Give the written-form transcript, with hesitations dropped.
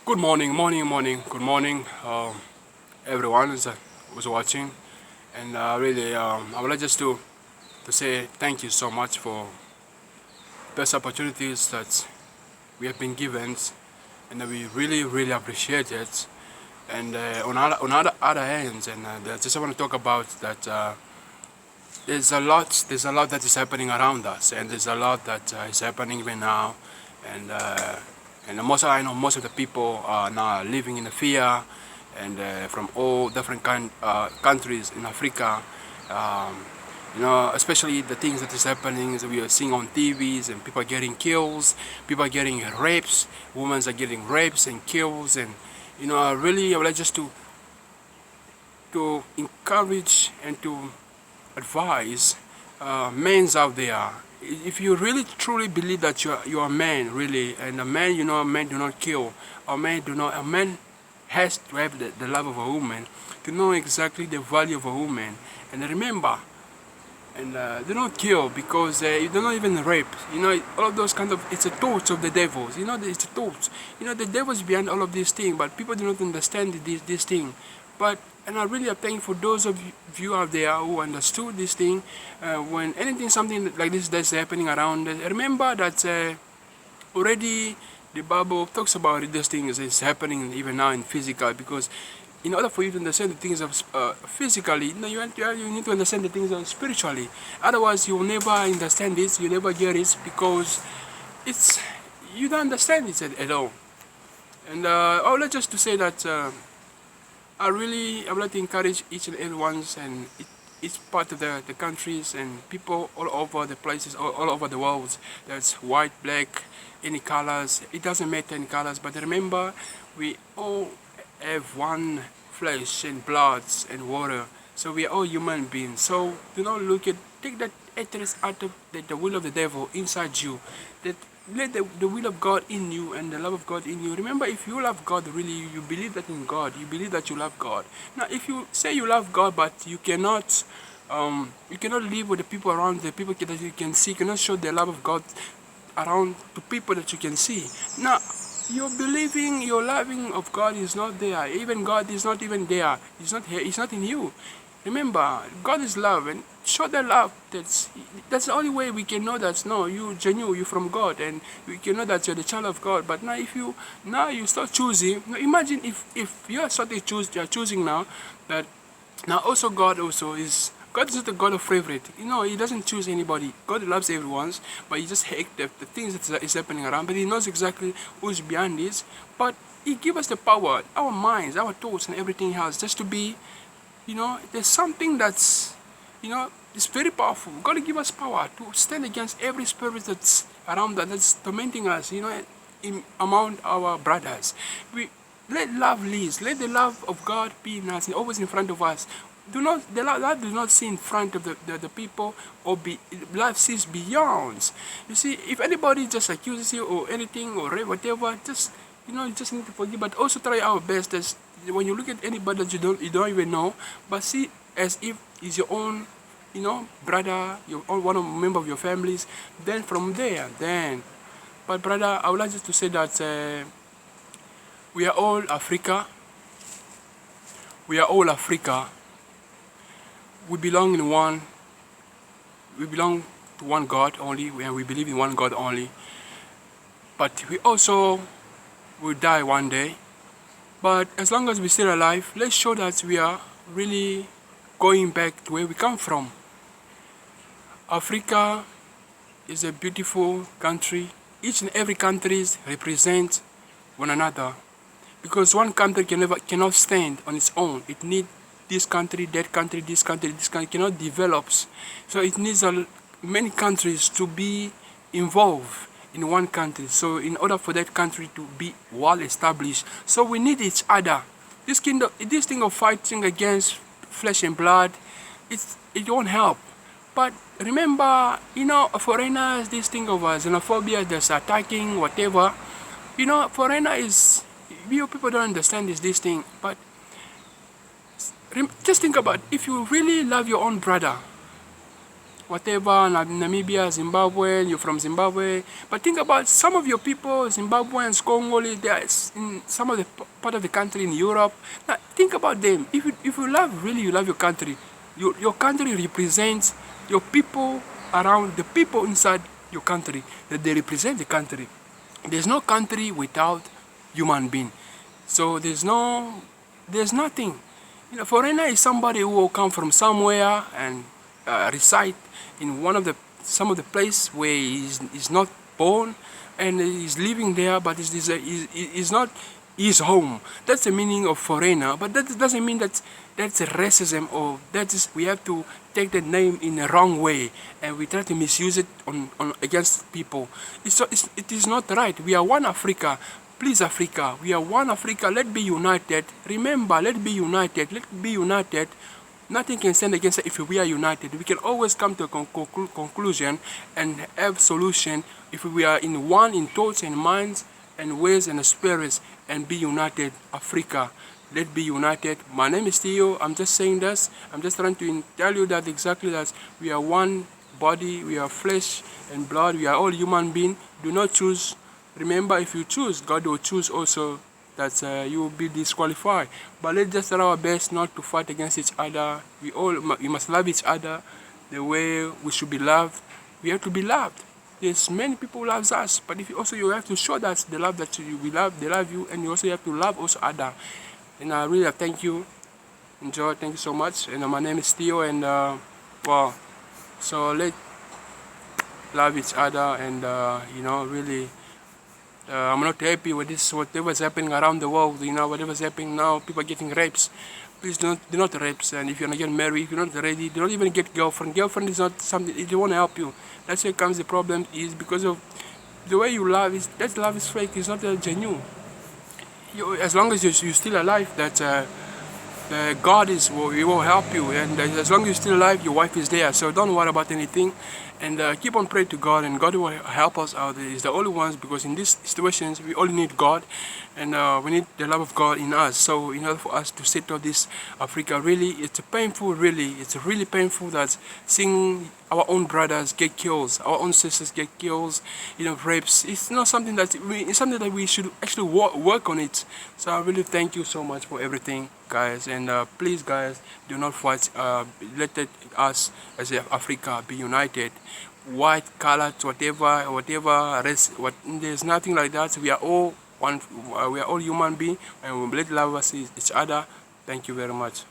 Good morning, good morning, everyone who's watching, and really, I would like just to say thank you so much for best opportunities that we have been given, and we really appreciate it. And on other hands, and I just want to talk about that. There's a lot that is happening around us, and there's a lot that is happening even now, and I know most of the people are now living in the fear, and from all different countries in Africa. Um, especially the things that is happening is we are seeing on TVs, and people are getting kills, people are getting rapes, women are getting rapes and kills, and I would like just to encourage and to advise men out there. If you really truly believe that you are a man, really, and a man, a man do not kill, a man has to have the love of a woman, to know exactly the value of a woman, and remember, and do not kill because you do not even rape. All of those kind of, it's the thoughts of the devils. It's the thoughts. The devil's behind all of these things, but people do not understand this thing. But and I really am thankful for those of you out there who understood this thing. When something like this that's happening around, remember that already the Bible talks about it, these things is happening even now in physical, because in order for you to understand the things of physically, you need to understand the things of spiritually. Otherwise, you will never understand this, you never get it, because it's you don't understand it at all. And I would like just to say that I would like to encourage each and everyone, and each part of the countries and people all over the places, all over the world. That's white, black, any colors. It doesn't matter any colors, but remember, we all have one flesh and blood and water. So we are all human beings. So do not take that hatred out of the will of the devil inside you. That let the will of God in you and the love of God in you. Remember, if you love God really, you believe that in God, you believe that you love God. Now, if you say you love God, but you cannot live with the people around, the people that you can see, you cannot show the love of God around to people that you can see. Now, your believing, your loving of God is not there. Even God is not even there. He's not here. He's not in you. Remember, God is love, and show the love. That's the only way we can know that no, you genuine, you from God, and we can know that you're the child of God. But now, if you start choosing, now imagine if you are starting you're choosing now that now also God also is. God is not a God of favorite. He doesn't choose anybody. God loves everyone, but He just hates the things that is happening around. But He knows exactly who's behind this. But He gives us the power, our minds, our thoughts, and everything else, just to be. There's something that's, it's very powerful. God will give us power to stand against every spirit that's around that's tormenting us. Among our brothers, let love lead. Let the love of God be in us and always in front of us. Love do not see in front of the people, or love sees beyond. You see, if anybody just accuses you or anything or whatever, just you just need to forgive. But also try our best. When you look at anybody that you don't even know, but see as if he's your own, brother, your own one of member of your families. Then from there, but brother, I would like just to say that we are all Africa. We are all Africa. We belong in one. We belong to one God only, and we believe in one God only. But we also will die one day. But as long as we're still alive, let's show that we are really going back to where we come from. Africa is a beautiful country. Each and every country represents one another, because one country cannot stand on its own. It needs this country, that country, this country, cannot develop. So it needs many countries to be involved in one country. So in order for that country to be well established, so we need each other. This thing of fighting against flesh and blood, it won't help. But remember, foreigners, this thing of xenophobia, that's attacking, whatever. Foreigner is, people don't understand this thing. But just think about, if you really love your own brother, whatever, Namibia, Zimbabwe, you're from Zimbabwe. But think about some of your people, Zimbabweans, Congolese, they are in some of the part of the country in Europe. Now, think about them. If you love, really you love your country, your country represents your people around, the people inside your country, that they represent the country. There's no country without human being. So there's nothing. Foreigner is somebody who will come from somewhere and reside in some of the place where he's not born, and he's living there, but is not his home. That's the meaning of foreigner. But that doesn't mean that that's a racism, or that is we have to take the name in a wrong way and we try to misuse it on against people. It is not right. We are one Africa. Please, Africa, we are one Africa. Let's be united. Remember, let's be united. Let's be united. Nothing can stand against it if we are united. We can always come to a conclusion and have solution if we are in one in thoughts and minds and ways and spirits, and be united. Africa, let's be united. My name is Theo. I'm just saying this. I'm just trying to tell you that exactly that we are one body. We are flesh and blood. We are all human beings. Do not choose. Remember, if you choose, God will choose also that you will be disqualified. But let's just try our best not to fight against each other. We must love each other the way we should be loved. We have to be loved. There's many people who loves us, but if you have to show that the love that we love, they love you, and you also have to love also other. And I really thank you. Enjoy. Thank you so much. And my name is Theo, and well, so let's love each other, and really. I'm not happy with this, whatever's happening around the world, whatever's happening now, people are getting rapes. Please do not rapes, and if you're not getting married, if you're not ready, do not even get girlfriend. Girlfriend is not something, they won't help you. That's where comes the problem, is because of the way you love, that love is fake, it's not genuine. As long as you're still alive, that God he will help you, and as long as you're still alive, your wife is there. So don't worry about anything, and keep on praying to God, and God will help us out. He's the only ones, because in these situations we only need God, and we need the love of God in us. So in order for us to settle this Africa, really, it's really painful that seeing our own brothers get killed, our own sisters get killed, rapes. It's not something it's something that we should actually work on it. So I really thank you so much for everything, guys, and please, guys, do not fight. Let us as Africa be united. White, colored, whatever race, there's nothing like that. We are all one. We are all human beings, and we let love us each other. Thank you very much.